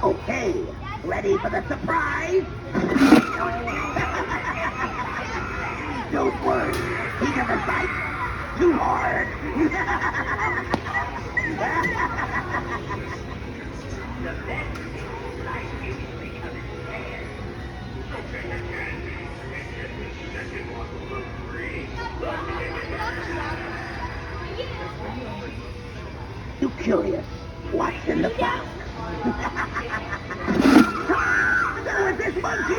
Okay, ready for the surprise? Don't worry, he doesn't bite too hard. You curious? What's in the box? With this monkey!